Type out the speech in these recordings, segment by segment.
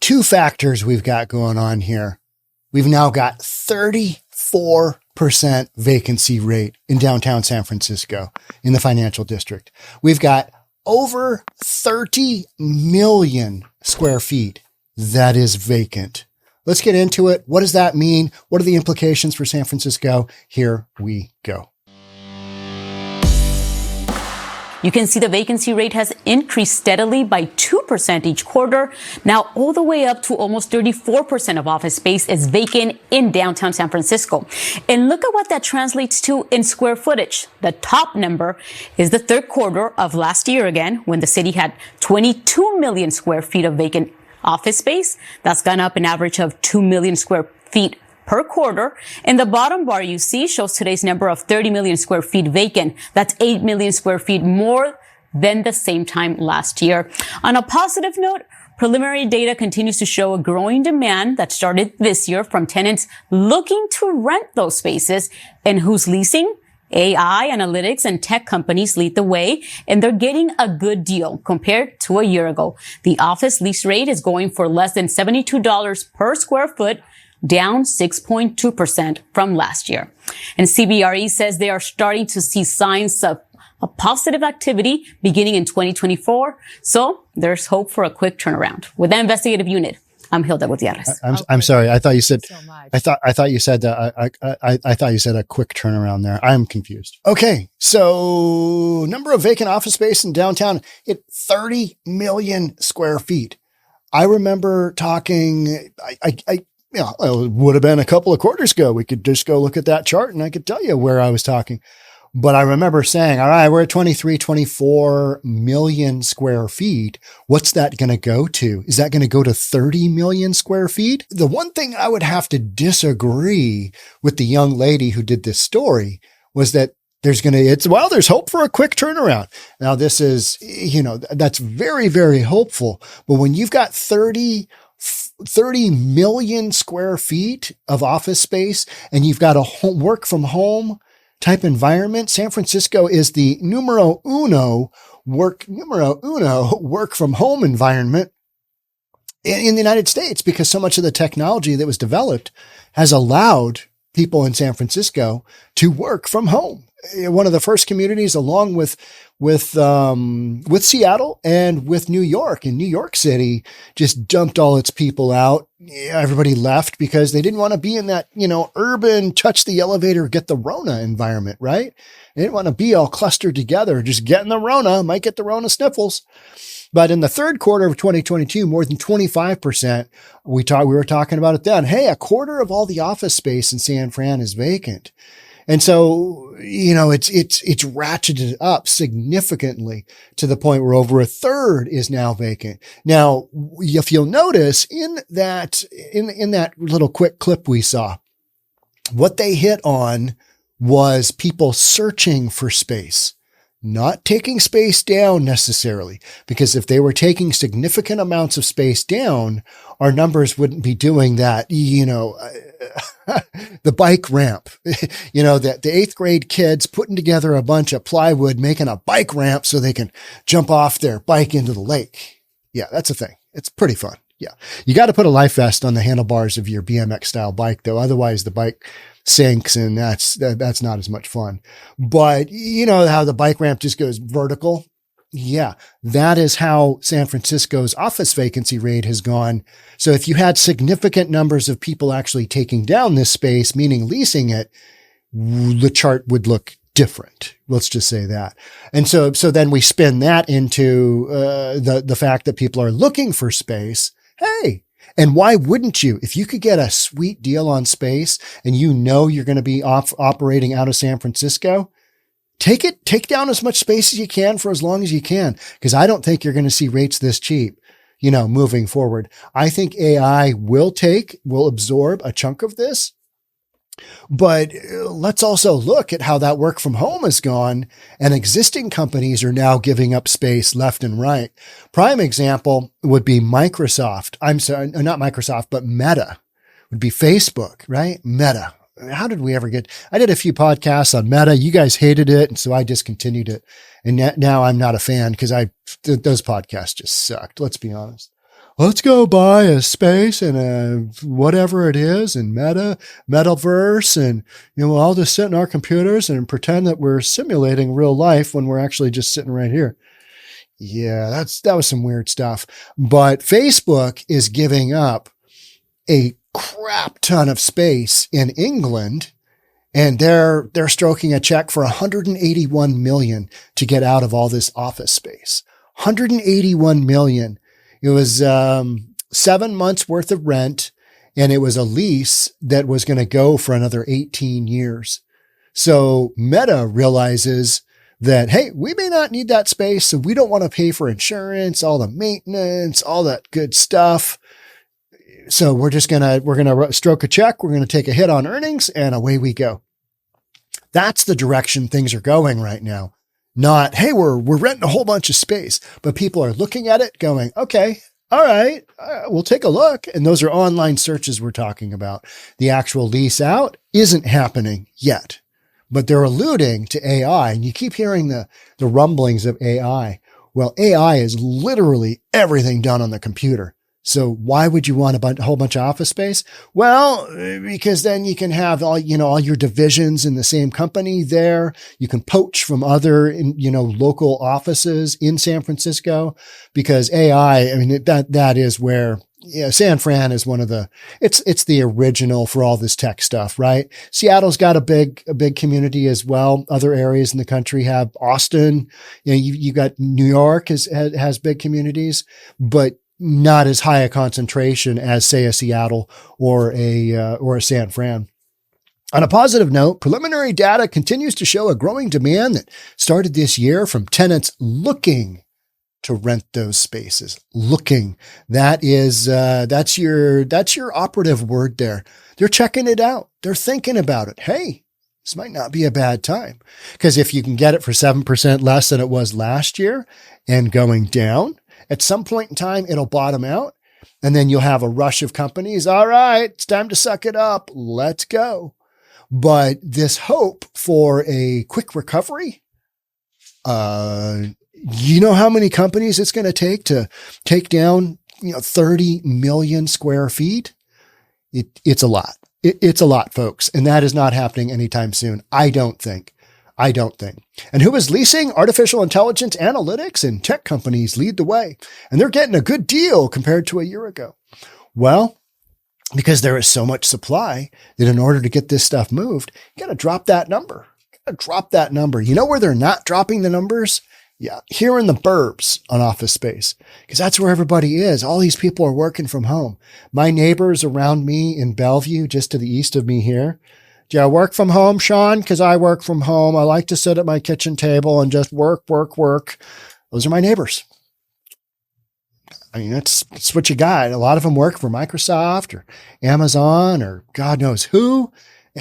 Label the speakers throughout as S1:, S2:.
S1: two factors we've got going on here. We've now got 34% vacancy rate in downtown San Francisco in the financial district. We've got over 30 million square feet that is vacant. Let's get into it. What does that mean? What are the implications for San Francisco? Here we go.
S2: You can see the vacancy rate has increased steadily by 2% each quarter, now all the way up to almost 34% of office space is vacant in downtown San Francisco. And look at what that translates to in square footage. The top number is the third quarter of last year again, when the city had 22 million square feet of vacant office space. That's gone up an average of 2 million square feet per quarter. And the bottom bar you see shows today's number of 30 million square feet vacant. That's 8 million square feet more than the same time last year. On a positive note, preliminary data continues to show a growing demand that started this year from tenants looking to rent those spaces. And who's leasing? AI, analytics, and tech companies lead the way, and they're getting a good deal compared to a year ago. The office lease rate is going for less than $72 per square foot, down 6.2% from last year. And CBRE says they are starting to see signs of a positive activity beginning in 2024. So there's hope for a quick turnaround. With the investigative unit, I'm Hilda Gutierrez.
S1: I'm sorry. I thought you said, I thought you said a quick turnaround there. I'm confused. Okay. So number of vacant office space in downtown hit 30 million square feet. I remember talking, it would have been a couple of quarters ago. We could just go look at that chart and I could tell you where I was talking. But I remember saying, all right, we're at 23, 24 million square feet. What's that going to go to? Is that going to go to 30 million square feet? The one thing I would have to disagree with the young lady who did this story was that there's hope for a quick turnaround. Now this is, that's very, very hopeful. But when you've got 30 million square feet of office space and you've got a work from home type environment, San Francisco is the numero uno work from home environment in the United States, because so much of the technology that was developed has allowed people in San Francisco to work from home. One of the first communities, along with Seattle and with New York. And New York City just dumped all its people out. Everybody left because they didn't want to be in that, urban touch the elevator, get the Rona environment, right? They didn't want to be all clustered together, just getting the Rona, might get the Rona sniffles. But in the third quarter of 2022, more than 25%, we were talking about it then. Hey, a quarter of all the office space in San Fran is vacant. And so, it's ratcheted up significantly to the point where over a third is now vacant. Now, if you'll notice in that little quick clip we saw, what they hit on was people searching for space, not taking space down necessarily, because if they were taking significant amounts of space down, our numbers wouldn't be doing that, the bike ramp, the eighth grade kids putting together a bunch of plywood, making a bike ramp so they can jump off their bike into the lake. Yeah, that's a thing. It's pretty fun. Yeah. You got to put a life vest on the handlebars of your BMX style bike though. Otherwise the bike sinks and that's not as much fun. But you know how the bike ramp just goes vertical? Yeah, that is how San Francisco's office vacancy rate has gone. So if you had significant numbers of people actually taking down this space, meaning leasing it, the chart would look different. Let's just say that. And so then we spin that into the fact that people are looking for space. Hey, and why wouldn't you? If you could get a sweet deal on space and you're going to be operating out of San Francisco, take down as much space as you can for as long as you can, because I don't think you're going to see rates this cheap, moving forward. I think AI will absorb a chunk of this, but let's also look at how that work from home has gone, and existing companies are now giving up space left and right. Prime example would be Microsoft. I'm sorry, not Microsoft, but Meta would be Facebook, right? Meta. How did we ever I did a few podcasts on Meta. You guys hated it. And so I discontinued it. And now I'm not a fan because those podcasts just sucked. Let's be honest. let's go buy a space and a whatever it is and metaverse. And, we'll all just sit in our computers and pretend that we're simulating real life when we're actually just sitting right here. Yeah, that was some weird stuff. But Facebook is giving up a crap ton of space in England, and they're stroking a check for 181 million to get out of all this office space. 181 million. It was 7 months worth of rent, and it was a lease that was going to go for another 18 years. So Meta realizes that, hey, we may not need that space, so we don't want to pay for insurance, all the maintenance, all that good stuff. So we're going to stroke a check. We're going to take a hit on earnings, and away we go. That's the direction things are going right now. Not, hey, we're renting a whole bunch of space, but people are looking at it going, okay, all right, we'll take a look. And those are online searches we're talking about. The actual lease out isn't happening yet, but they're alluding to AI, and you keep hearing the rumblings of AI. Well, AI is literally everything done on the computer. So why would you want a whole bunch of office space? Well, because then you can have all your divisions in the same company there. You can poach from other, local offices in San Francisco, because AI, that is where, San Fran is one of it's the original for all this tech stuff, right? Seattle's got a big community as well. Other areas in the country have Austin. You got New York has big communities, but not as high a concentration as, say, a Seattle or a San Fran. On a positive note, preliminary data continues to show a growing demand that started this year from tenants looking to rent those spaces. Looking. That's your operative word there. They're checking it out. They're thinking about it. Hey, this might not be a bad time, because if you can get it for 7% less than it was last year and going down, at some point in time, it'll bottom out, and then you'll have a rush of companies. All right, it's time to suck it up. Let's go. But this hope for a quick recovery, you know how many companies it's going to take down, 30 million square feet? It's a lot. It's a lot, folks. And that is not happening anytime soon. I don't think. And who is leasing? Artificial intelligence, analytics, and tech companies lead the way. And they're getting a good deal compared to a year ago. Well, because there is so much supply that in order to get this stuff moved, you got to drop that number. You know where they're not dropping the numbers? Yeah, here in the burbs on office space, because that's where everybody is. All these people are working from home. My neighbors around me in Bellevue, just to the east of me here. Do you work from home, Sean? Because I work from home. I like to sit at my kitchen table and just work. Those are my neighbors. That's what you got. A lot of them work for Microsoft or Amazon or God knows who.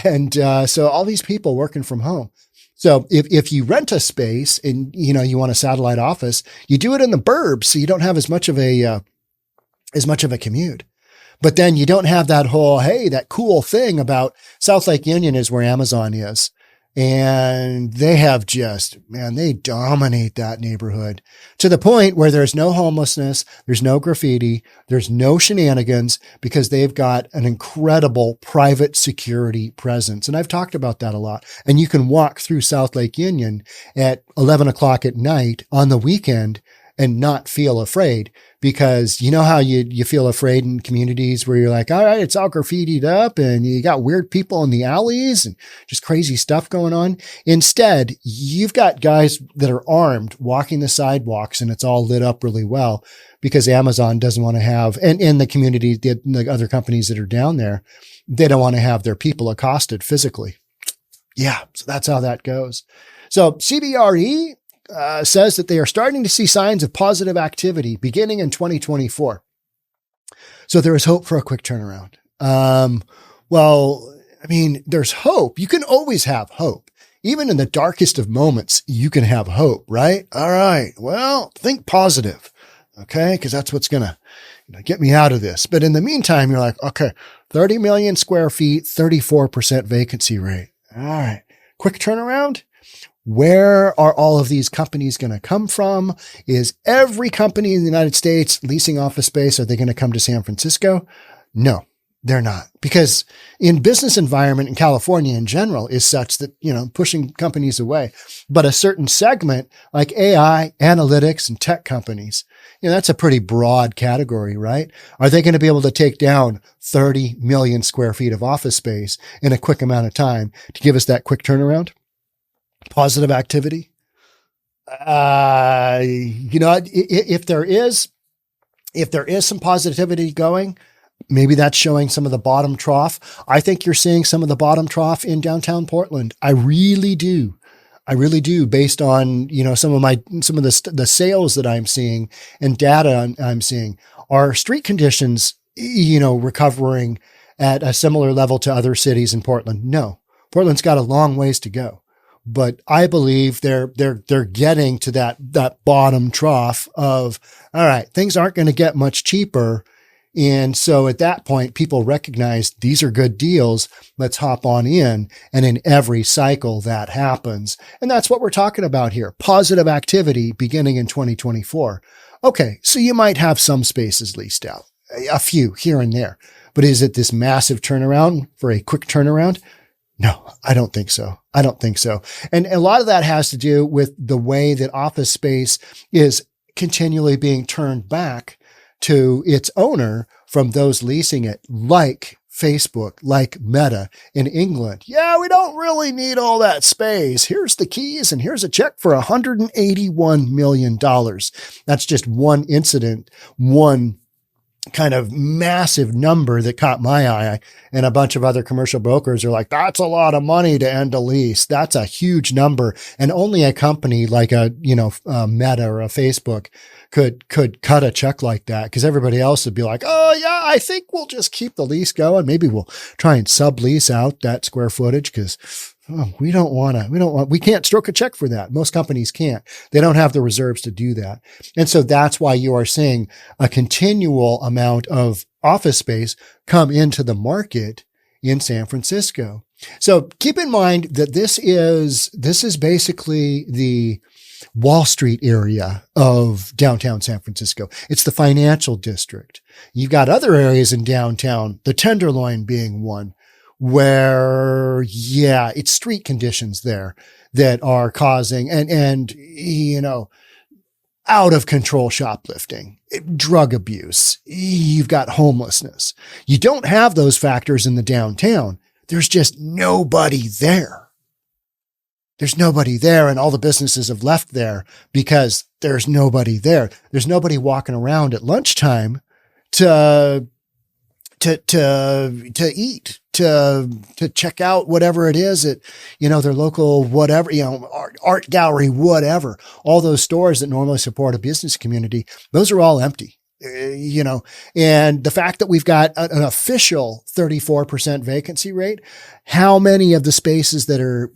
S1: And so all these people working from home. So if you rent a space and, you want a satellite office, you do it in the burbs, so you don't have as much of a commute. But then you don't have that whole, hey, that cool thing about South Lake Union is where Amazon is. And they have they dominate that neighborhood to the point where there's no homelessness, there's no graffiti, there's no shenanigans, because they've got an incredible private security presence. And I've talked about that a lot. And you can walk through South Lake Union at 11 o'clock at night on the weekend and not feel afraid, because you know how you feel afraid in communities where you're like, all right, it's all graffitied up and you got weird people in the alleys and just crazy stuff going on. Instead, you've got guys that are armed walking the sidewalks, and it's all lit up really well, because Amazon doesn't want to have, and in the community, the other companies that are down there, they don't want to have their people accosted physically. Yeah. So that's how that goes. So CBRE says that they are starting to see signs of positive activity beginning in 2024. So there is hope for a quick turnaround. There's hope. You can always have hope. Even in the darkest of moments, you can have hope, right? All right. Well, think positive. Okay. Cause that's what's going to get me out of this. But in the meantime, you're like, okay, 30 million square feet, 34% vacancy rate. All right. Quick turnaround. Where are all of these companies going to come from? Is every company in the United States leasing office space, are they going to come to San Francisco? No, they're not. Because in business environment in California in general is such that, pushing companies away. But a certain segment like AI, analytics, and tech companies, that's a pretty broad category, right? Are they going to be able to take down 30 million square feet of office space in a quick amount of time to give us that quick turnaround? Positive activity? If there is some positivity going, maybe that's showing some of the bottom trough. I think you're seeing some of the bottom trough in downtown Portland. I really do. Based on, some of the sales that I'm seeing and data I'm seeing. Are street conditions, recovering at a similar level to other cities in Portland? No, Portland's got a long ways to go, but I believe they're getting to that bottom trough of, all right, things aren't going to get much cheaper. And so at that point, people recognize these are good deals. Let's hop on in. And in every cycle that happens. And that's what we're talking about here. Positive activity beginning in 2024. Okay. So you might have some spaces leased out, a few here and there, but is it this massive turnaround for a quick turnaround? No, I don't think so. And a lot of that has to do with the way that office space is continually being turned back to its owner from those leasing it, like Facebook, like Meta in England. Yeah, we don't really need all that space. Here's the keys and here's a check for $181 million. That's just one incident, one kind of massive number that caught my eye, and a bunch of other commercial brokers are like, that's a lot of money to end a lease. That's a huge number. And only a company like a Meta or a Facebook could cut a check like that, because everybody else would be like, oh yeah, I think we'll just keep the lease going. Maybe we'll try and sublease out that square footage because we can't stroke a check for that. Most companies can't. They don't have the reserves to do that. And so that's why you are seeing a continual amount of office space come into the market in San Francisco. So keep in mind that this is basically the Wall Street area of downtown San Francisco. It's the financial district. You've got other areas in downtown, the Tenderloin being one, where, it's street conditions there that are causing and out of control shoplifting, drug abuse. You've got homelessness. You don't have those factors in the downtown. There's just nobody there. There's nobody there, and all the businesses have left there because there's nobody there. There's nobody walking around at lunchtime to eat, to check out whatever it is at, their local, whatever, art gallery, whatever. All those stores that normally support a business community, those are all empty. And the fact that we've got an official 34% vacancy rate, how many of the spaces that are,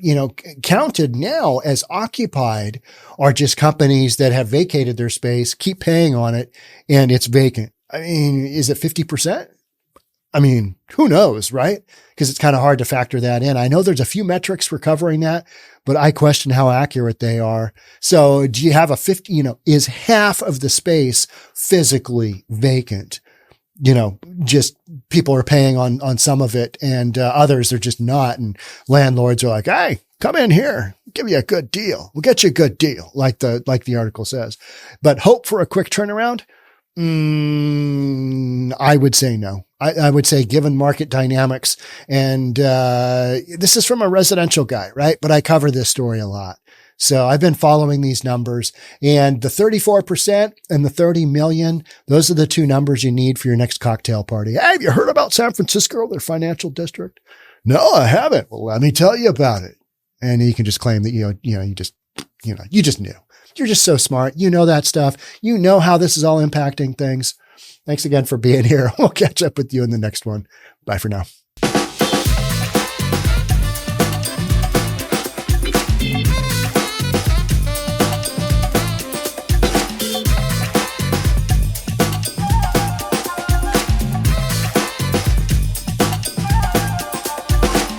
S1: counted now as occupied are just companies that have vacated their space, keep paying on it, and it's vacant? I mean, is it 50%? I mean, who knows, right? Because it's kind of hard to factor that in. I know there's a few metrics for covering that, but I question how accurate they are. So do you have a 50, is half of the space physically vacant? Just people are paying on some of it, and others are just not. And landlords are like, hey, come in here, give you a good deal. We'll get you a good deal, like the article says. But hope for a quick turnaround? I would say no. I would say, given market dynamics, and this is from a residential guy, right? But I cover this story a lot. So I've been following these numbers, and the 34% and the 30 million, those are the two numbers you need for your next cocktail party. Hey, have you heard about San Francisco, their financial district? No, I haven't. Well, let me tell you about it. And you can just claim that, you just knew. You're just so smart. You know that stuff. You know how this is all impacting things. Thanks again for being here. We'll catch up with you in the next one. Bye for now.